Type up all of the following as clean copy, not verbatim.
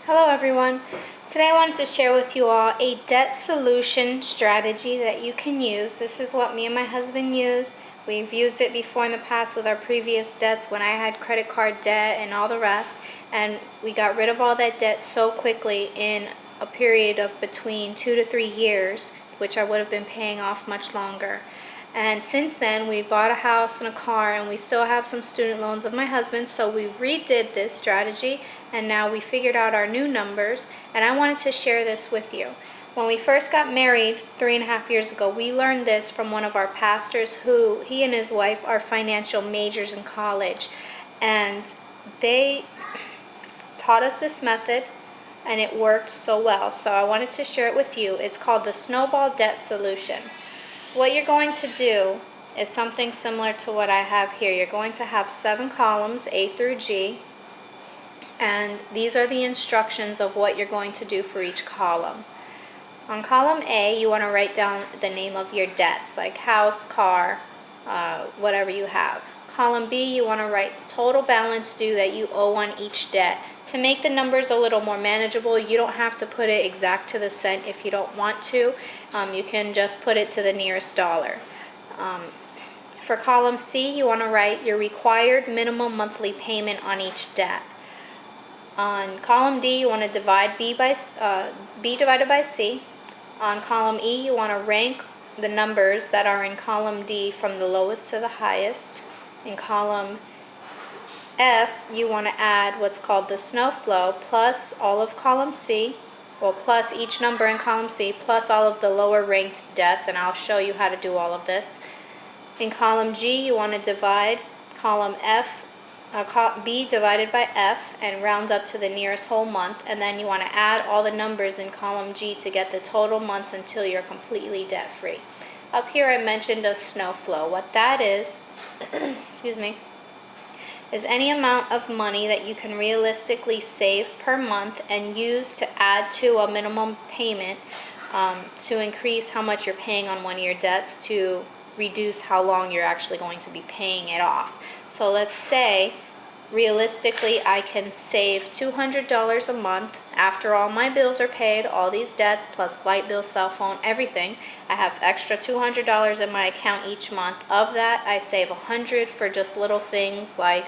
Hello everyone. Today I wanted to share with you all a debt solution strategy that you can use. This is what me and my husband use. We've used it before in the past with our previous debts when I had credit card debt and all the rest, and we got rid of all that debt so quickly in a period of between 2 to 3 years, which I would have been paying off much longer. And since then, we bought a house and a car, and we still have some student loans of my husband, so we redid this strategy, and now we figured out our new numbers, and I wanted to share this with you. When we first got married 3.5 years ago, we learned this from one of our pastors who, he and his wife are financial majors in college, and they taught us this method, and it worked so well. So I wanted to share it with you. It's called the Snowball Debt Solution. What you're going to do is something similar to what I have here. You're going to have 7 columns, A through G, and these are the instructions of what you're going to do for each column. On column A, you want to write down the name of your debts, like house, car, whatever you have. Column B, you want to write the total balance due that you owe on each debt. To make the numbers a little more manageable, you don't have to put it exact to the cent if you don't want to. You can just put it to the nearest dollar. For column C, you want to write your required minimum monthly payment on each debt. On column D, you want to divide B divided by C. On column E, you want to rank the numbers that are in column D from the lowest to the highest. In column F, you want to add what's called the snowflow plus all of column C, well, plus each number in column C, plus all of the lower ranked debts, and I'll show you how to do all of this. In column G, you want to divide column B divided by F and round up to the nearest whole month, and then you want to add all the numbers in column G to get the total months until you're completely debt free. Up here I mentioned a snowflow. What that is, excuse me, is any amount of money that you can realistically save per month and use to add to a minimum payment to increase how much you're paying on one of your debts to reduce how long you're actually going to be paying it off. So let's say realistically I can save $200 a month after all my bills are paid, all these debts plus light bill, cell phone, everything. I have extra $200 in my account each month. Of that, I save $100 for just little things like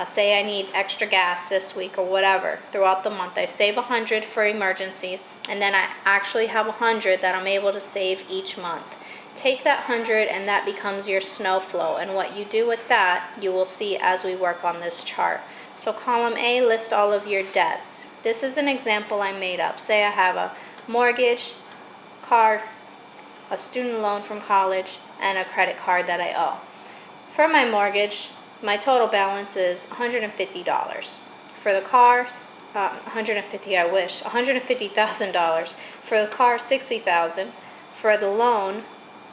say I need extra gas this week or whatever. Throughout the month I save $100 for emergencies, and then I actually have $100 that I'm able to save each month. Take that $100 and that becomes your snowflow, and what you do with that you will see as we work on this chart. So column A lists all of your debts. This is an example I made up. Say I have a mortgage, car, a student loan from college, and a credit card that I owe. For my mortgage, my total balance is $150. For the car, $150,000. For the car, $60,000. For the loan,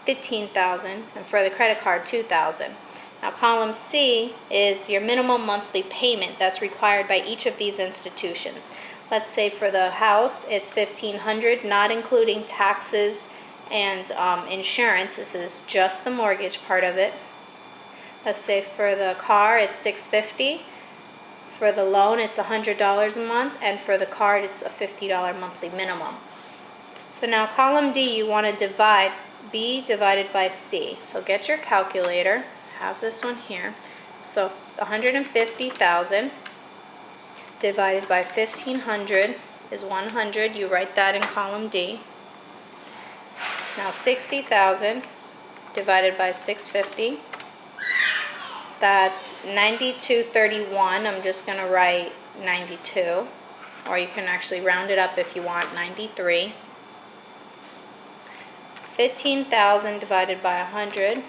$15,000, and for the credit card, $2,000. Now column C is your minimum monthly payment that's required by each of these institutions. Let's say for the house it's $1,500, not including taxes and insurance. This is just the mortgage part of it. Let's say for the car it's $650. For the loan it's $100 a month, and for the card it's a $50 monthly minimum. So now column D, you want to divide B divided by C. So get your calculator, have this one here. So 150,000 divided by 1,500 is 100. You write that in column D. Now 60,000 divided by 650. That's 9231. I'm just going to write 92, or you can actually round it up if you want, 93. 15,000 divided by 100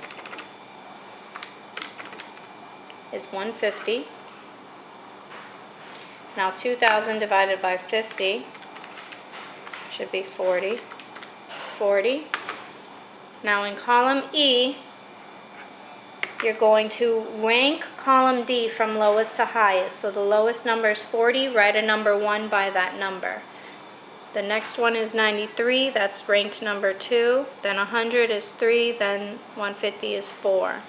is 150. Now 2,000 divided by 50 should be 40. 40. Now in column E, you're going to rank column D from lowest to highest. So the lowest number is 40, write a number 1 by that number. The next one is 93, that's ranked number 2. Then 100 is 3, then 150 is 4.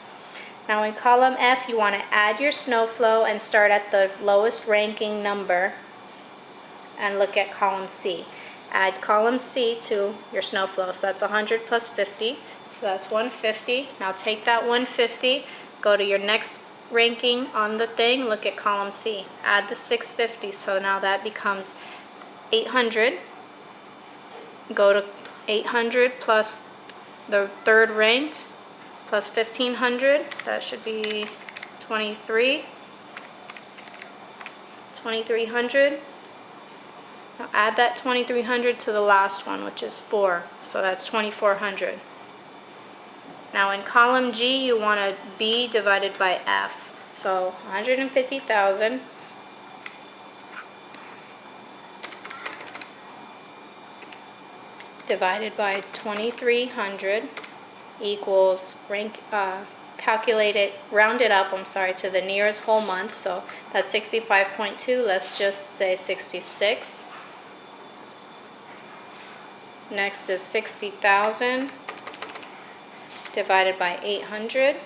Now in column F, you want to add your snowflow and start at the lowest ranking number and look at column C. Add column C to your snow flow. So that's 100 plus 50. So that's 150. Now take that 150, go to your next ranking on the thing, look at column C. Add the 650. So now that becomes 800. Go to 800 plus the third ranked plus 1500. That should be 2300. Now add that 2300 to the last one, which is 4. So that's 2400. Now in column G, you want to B divided by F. So 150,000 divided by 2300 equals calculate it, round it up, to the nearest whole month. So that's 65.2. Let's just say 66. Next is 60,000 divided by 800.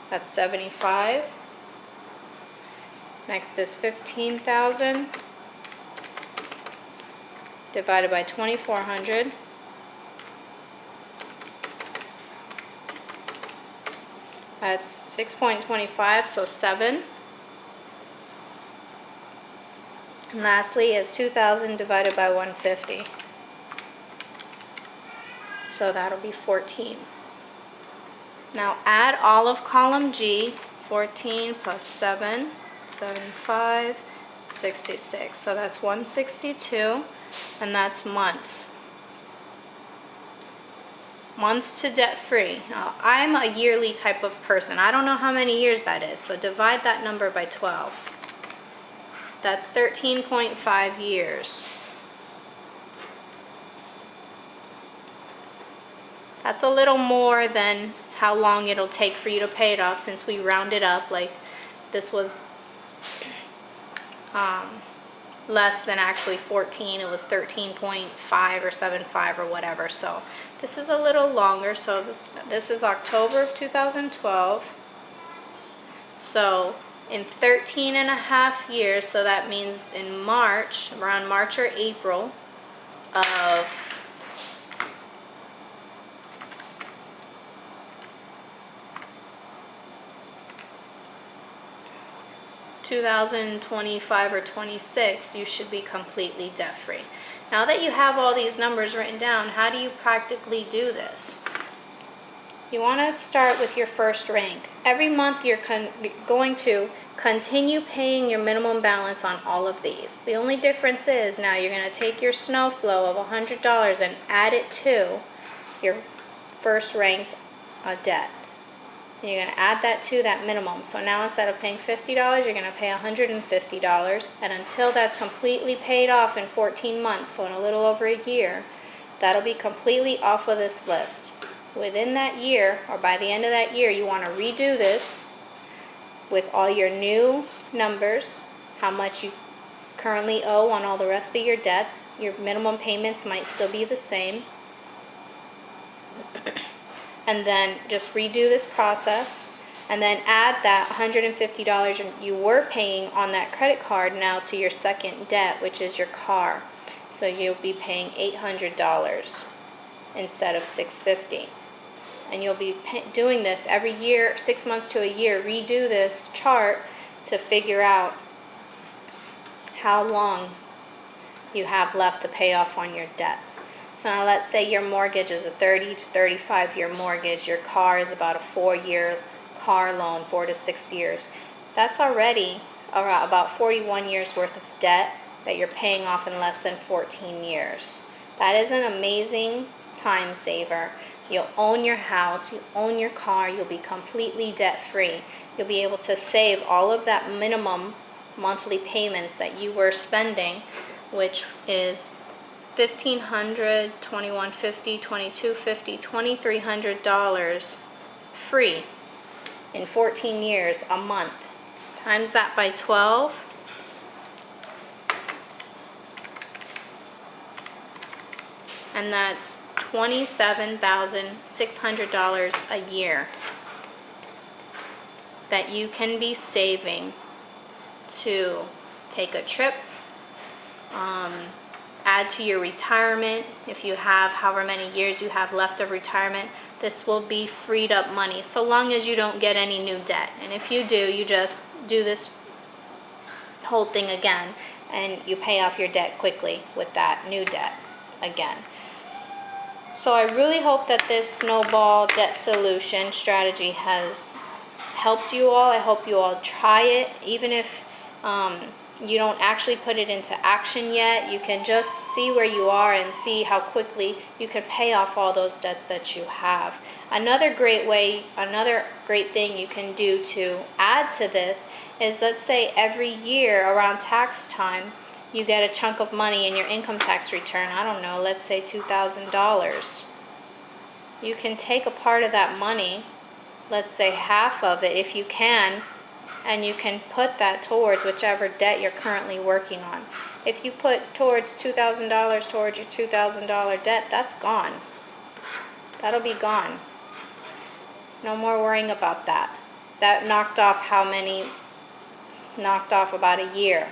That's 75. Next is 15,000 divided by 2400. That's 6.25, so 7. And lastly is 2,000 divided by 150. So that'll be 14. Now add all of column G, 14 plus 7, 75, 66. So that's 162, and that's months. Months to debt-free. Now, I'm a yearly type of person. I don't know how many years that is, so divide that number by 12. That's 13.5 years. That's a little more than how long it'll take for you to pay it off, since we rounded up. Like this was less than actually 14. It was 13.5 or 7.5 or whatever. So this is a little longer. So this is October of 2012. So in 13 and a half years, so that means in March, around March or April of 2025 or 26, you should be completely debt-free. Now that you have all these numbers written down, how do you practically do this? You want to start with your first rank. Every month you're going to continue paying your minimum balance on all of these. The only difference is now you're going to take your snow flow of $100 and add it to your first ranked debt. And you're going to add that to that minimum. So now instead of paying $50, you're going to pay $150. And until that's completely paid off in 14 months, so in a little over a year, that'll be completely off of this list. Within that year, or by the end of that year, you want to redo this with all your new numbers, how much you currently owe on all the rest of your debts. Your minimum payments might still be the same. And then just redo this process, and then add that $150 you were paying on that credit card now to your second debt, which is your car. So you'll be paying $800 instead of $650. And you'll be doing this every year, 6 months to a year. Redo this chart to figure out how long you have left to pay off on your debts. So now let's say your mortgage is a 30 to 35 year mortgage. Your car is about a 4-year car loan, 4 to 6 years. That's already about 41 years worth of debt that you're paying off in less than 14 years. That is an amazing time saver. You'll own your house, you own your car, you'll be completely debt free. You'll be able to save all of that minimum monthly payments that you were spending, which is $1,500, $2,150, $2,250, $2,300 free in 14 years a month. Times that by 12. And that's $27,600 a year that you can be saving to take a trip, add to your retirement. If you have however many years you have left of retirement, this will be freed up money, so long as you don't get any new debt. And if you do, you just do this whole thing again, and you pay off your debt quickly with that new debt again. So I really hope that this snowball debt solution strategy has helped you all. I hope you all try it. Even if you don't actually put it into action yet, you can just see where you are and see how quickly you can pay off all those debts that you have. Another great thing you can do to add to this is, let's say every year around tax time, you get a chunk of money in your income tax return. I don't know, let's say $2,000. You can take a part of that money, let's say half of it if you can, and you can put that towards whichever debt you're currently working on. If you put towards $2,000 towards your $2,000 debt, that's gone. That'll be gone. No more worrying about that. That knocked off how many? Knocked off about a year,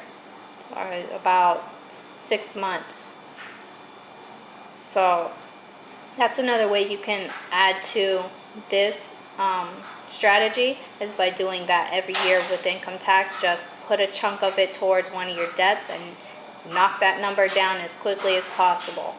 or about 6 months. So that's another way you can add to this strategy, is by doing that every year with income tax. Just put a chunk of it towards one of your debts and knock that number down as quickly as possible.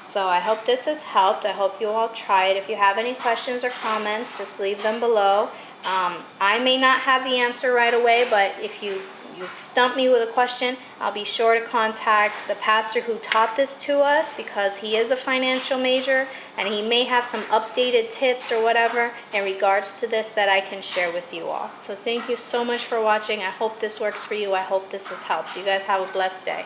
So I hope this has helped. I hope you all try it. If you have any questions or comments, just leave them below. I may not have the answer right away, but if you stump me with a question, I'll be sure to contact the pastor who taught this to us, because he is a financial major and he may have some updated tips or whatever in regards to this that I can share with you all. So thank you so much for watching. I hope this works for you. I hope this has helped. You guys have a blessed day.